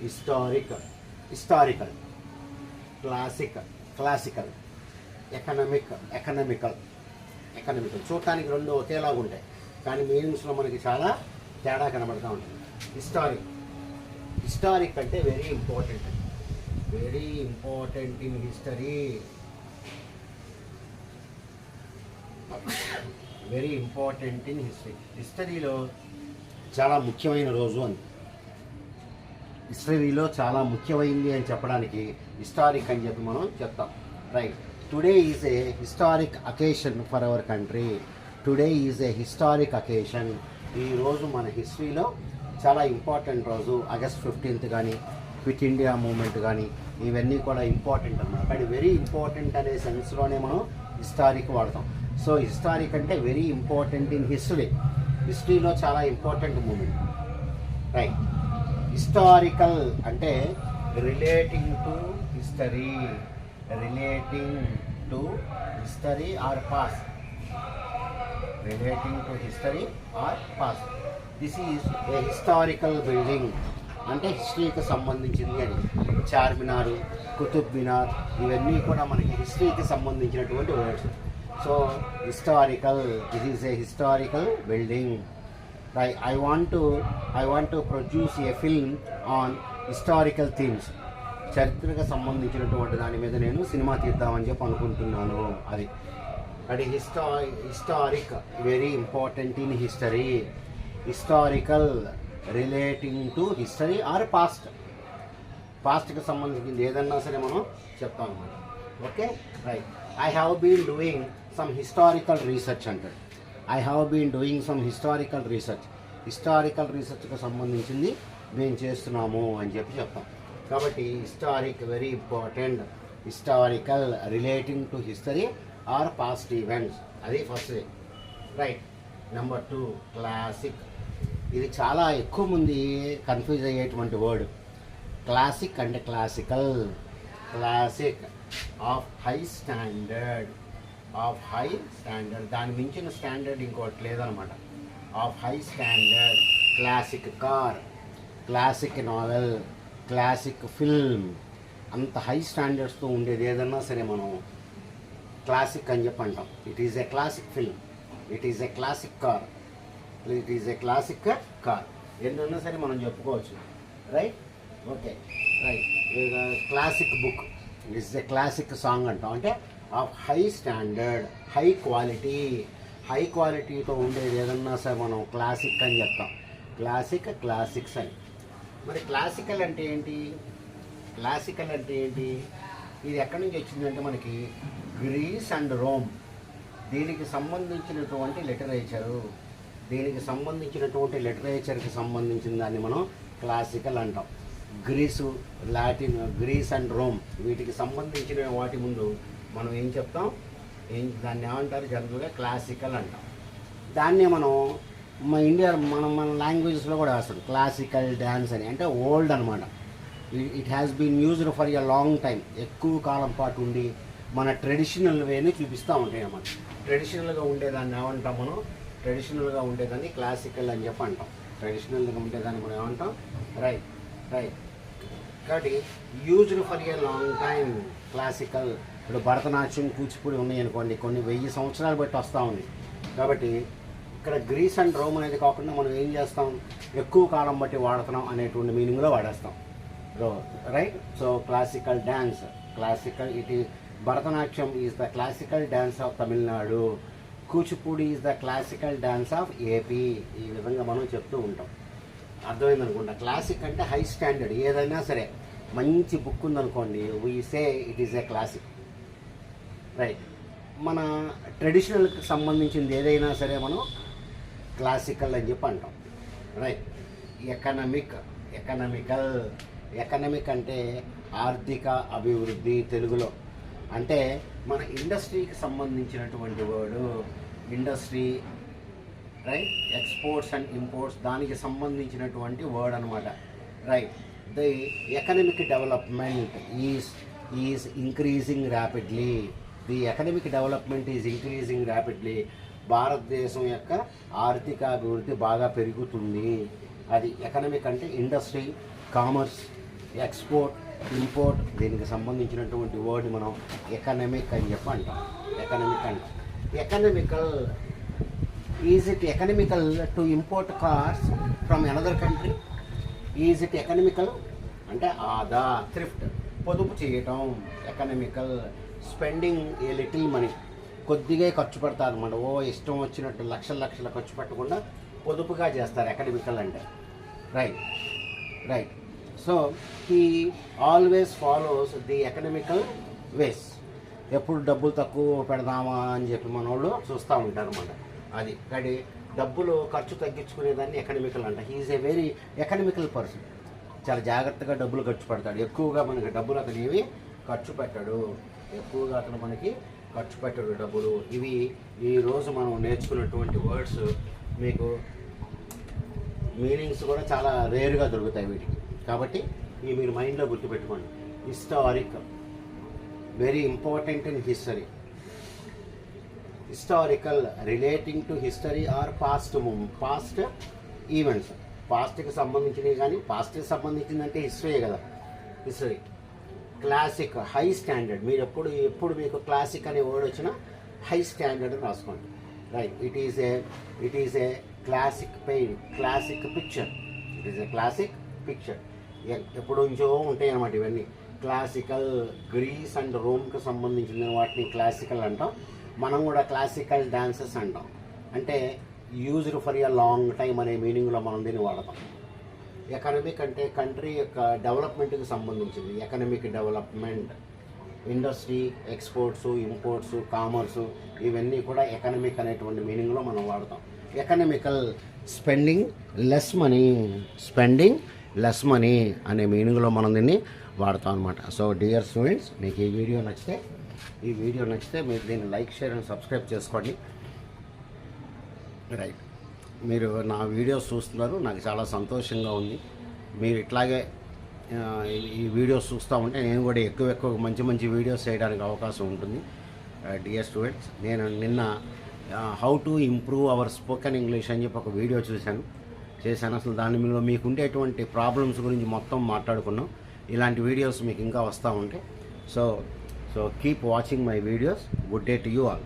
Historical, classical, economical. చూడటానికి రెండు ఒకేలాగా ఉంటాయి, కానీ మీనింగ్స్లో మనకి చాలా తేడా కనబడుతూ ఉంటుంది. హిస్టారిక్ అంటే very important in history. Very important in హిస్టరీలో చాలా ముఖ్యమైన రోజు అని, హిస్టరీలో చాలా ముఖ్యమైనది అని చెప్పడానికి హిస్టారిక్ అని చెప్పి మనం చెప్తాం. Right. Today is a historic occasion for our country. ఈరోజు మన హిస్టరీలో చాలా ఇంపార్టెంట్ రోజు. ఆగస్ట్ 15th కానీ, క్విట్ ఇండియా మూమెంట్ కానీ, ఇవన్నీ కూడా ఇంపార్టెంట్ అన్నమాట. కానీ వెరీ ఇంపార్టెంట్ అనే సెన్స్లోనే మనం హిస్టారిక్ వాడతాం. సో హిస్టారిక్ అంటే వెరీ ఇంపార్టెంట్ ఇన్ హిస్టరీలో చాలా ఇంపార్టెంట్ మూమెంట్. రైట్. హిస్టారికల్ అంటే relating to history or past. This is a historical building అంటే హిస్టరీకి సంబంధించింది అని. చార్మినార్, కుతుబ్ మినార్ ఇవన్నీ కూడా మనకి హిస్టరీకి సంబంధించినటువంటి words. So historical, this is a historical building. I want to produce a film on historical themes. చరిత్రకు సంబంధించినటువంటి దాని మీద నేను సినిమా తీద్దామని చెప్పి అనుకుంటున్నాను. అది historic very important in history. Historical relating to history or పాస్ట్కి సంబంధించింది ఏదన్నా సరే మనం చెప్తాం అన్నమాట. Okay. Right. I have been doing some historical research అంటారు. హిస్టారికల్ రీసెర్చ్కి సంబంధించింది మేము చేస్తున్నాము అని చెప్పి చెప్తాం. కాబట్టి historic very important. Historical relating to history or past events. అది ఫస్ట్. రైట్. Number 2 classic. ఇది చాలా ఎక్కువ మంది కన్ఫ్యూజ్ అయ్యేటువంటి వర్డ్. క్లాసిక్ అంటే క్లాసికల్ ఆఫ్ హై స్టాండర్డ్. దాని మించిన స్టాండర్డ్ ఇంకోటి లేదనమాట. Of high standard. Classic car, classic novel, classic film, అంత హై స్టాండర్డ్స్తో ఉండేది ఏదన్నా సరే మనం క్లాసిక్ అని చెప్పి అంటాం. It is a classic film, it is a classic car, ఏంటన్నా సరే మనం చెప్పుకోవచ్చు. Right. Okay. Right. Classic book is a classic song అంటాం. అంటే ఆఫ్ హై స్టాండర్డ్, హై క్వాలిటీతో ఉండేది ఏదన్నా సరే మనం క్లాసిక్ అని చెప్తాం. క్లాసిక్స్ అని. మరి క్లాసికల్ అంటే ఏంటి? ఇది ఎక్కడి నుంచి వచ్చిందంటే మనకి గ్రీస్ అండ్ రోమ్, దీనికి సంబంధించినటువంటి లిటరేచర్కి సంబంధించిన దాన్ని మనం క్లాసికల్ అంటాం. గ్రీస్ అండ్ రోమ్ వీటికి సంబంధించిన వాటి ముందు మనం ఏం చెప్తాం? దాన్ని ఏమంటారు? జనరల్గా క్లాసికల్ అంటాం. దాన్నే మనం మన లాంగ్వేజెస్లో కూడా వేస్తాం క్లాసికల్ డ్యాన్స్ అని. అంటే ఓల్డ్ అనమాట. It has been used for a long time. ఎక్కువ కాలం పాటు ఉండి మన ట్రెడిషనల్ వేని చూపిస్తూ ఉంటాయి అన్నమాట. ట్రెడిషనల్గా ఉండేదాన్ని ఏమంటాం మనం? ఉండేదాన్ని క్లాసికల్ అని చెప్పి అంటాం. ట్రెడిషనల్గా ఉండేదాన్ని మనం ఏమంటాం? రైట్. కాబట్టి used for a long time classical. ఇప్పుడు భరతనాట్యం, కూచిపూడి ఉన్నాయి అనుకోండి, కొన్ని 1000 సంవత్సరాలు బట్టి వస్తూ ఉంది. కాబట్టి ఇక్కడ గ్రీస్ అండ్ రోమ్ అనేది కాకుండా మనం ఏం చేస్తాం? ఎక్కువ కాలం బట్టి వాడుతున్నాం అనేటువంటి మీనింగ్లో వాడేస్తాం. Right. So classical dance, Bharatanatyam is the classical dance of Tamil Nadu, Kuchipudi is the classical dance of AP. ఈ విధంగా మనం చెప్తూ ఉంటాం. అర్థమైంది అనుకుంటా. క్లాసిక్ అంటే హై స్టాండర్డ్. ఏదైనా సరే మంచి బుక్ ఉందనుకోండి, we say it is a classic. Right. మన ట్రెడిషనల్కి సంబంధించింది ఏదైనా సరే మనం క్లాసికల్ అని చెప్పి అంటాం. రైట్. ఎకనామిక్ అంటే ఆర్థిక అభివృద్ధి తెలుగులో. అంటే మన ఇండస్ట్రీకి సంబంధించినటువంటి word industry. Right. Exports and imports దానికి సంబంధించినటువంటి వర్డ్ అనమాట. Right. The economic development is increasing rapidly. భారతదేశం యొక్క ఆర్థిక అభివృద్ధి బాగా పెరుగుతుంది. అది ఎకనామిక్ అంటే ఇండస్ట్రీ, కామర్స్, ఎక్స్పోర్ట్, ఇంపోర్ట్, దీనికి సంబంధించినటువంటి వర్డ్ మనం ఎకనమిక్ అని చెప్పి అంటాం. ఎకనమిక్ అంటాం. Economical, is it economical to import cars from another country? Is it economical అంటే ఆదా, థ్రిఫ్ట్, పొదుపు చేయటం. Economical. Spending a little money, కొద్దిగా ఖర్చు పెడతారు అనమాట. ఇష్టం వచ్చినట్టు లక్షల లక్షల ఖర్చు పెట్టకుండా పొదుపుగా చేస్తారు ఎకనమికల్ అంటే. Right. So he always follows the economical ways. ఎప్పుడు డబ్బులు తక్కువ పెడదామా అని చెప్పి మన వాళ్ళు చూస్తూ ఉంటారు అన్నమాట. అది కానీ డబ్బులు ఖర్చు తగ్గించుకునేదాన్ని ఎకనమికల్ అంట. He's a very economical person. చాలా జాగ్రత్తగా డబ్బులు ఖర్చు పెడతాడు. ఎక్కువగా మనకి డబ్బులు అతను ఏవి ఖర్చు పెట్టాడు. ఎక్కువగా అతను మనకి ఖర్చు పెట్టాడు డబ్బులు. ఇవి ఈరోజు మనం నేర్చుకున్నటువంటి వర్డ్స్. మీకు మీనింగ్స్ కూడా చాలా రేరుగా దొరుకుతాయి వీటికి. కాబట్టి ఇవి మీరు మైండ్లో గుర్తుపెట్టుకోండి. Historic, very important in history. Historical, relating to history or past events. పాస్ట్కి సంబంధించినవి, కానీ పాస్ట్కి సంబంధించిందంటే హిస్టరీ కదా. హిస్టరీ. Classic, high standard. మీరు ఎప్పుడు మీకు క్లాసిక్ అనే వర్డ్ వచ్చినా హై స్టాండర్డ్ అని రాసుకోండి. Right. It is a classic picture. It is a classic picture. ఎప్పుడు నుంచో ఉంటాయి అన్నమాట ఇవన్నీ. క్లాసికల్, గ్రీస్ అండ్ రోమ్కి సంబంధించిన వాటిని క్లాసికల్ అంటాం. మనం కూడా క్లాసికల్ డాన్సెస్ అంటాం. అంటే used for a long time అనే మీనింగ్లో మనం దీన్ని వాడతాం. ఎకనమిక్ అంటే కంట్రీ యొక్క డెవలప్మెంట్కి సంబంధించింది. Economic development, industry, exports, imports, commerce, ఇవన్నీ కూడా ఎకనమిక్ అనేటువంటి మీనింగ్లో మనం వాడతాం. ఎకనమికల్, స్పెండింగ్ లెస్ మనీ అనే మీనింగ్లో మనం దీన్ని వాడతాం అనమాట. సో డియర్ స్టూడెంట్స్, మీకు ఈ వీడియో నచ్చితే మీరు దీన్ని లైక్, షేర్ అండ్ సబ్స్క్రైబ్ చేసుకోండి. రైట్. మీరు నా వీడియోస్ చూస్తున్నారు, నాకు చాలా సంతోషంగా ఉంది. మీరు ఇట్లాగే ఈ వీడియోస్ చూస్తూ ఉంటే నేను కూడా ఎక్కువ మంచి వీడియోస్ చేయడానికి అవకాశం ఉంటుంది. డియర్ స్టూడెంట్స్, నేను నిన్న how to improve our spoken English అని చెప్పి ఒక వీడియో చేశాను. అసలు దానిలో మీకు ఉండేటువంటి ప్రాబ్లమ్స్ గురించి మొత్తం మాట్లాడుకున్నాం. ఇలాంటి వీడియోస్ మీకు ఇంకా వస్తూ ఉంటాయి. So keep watching my videos. Good day to you all.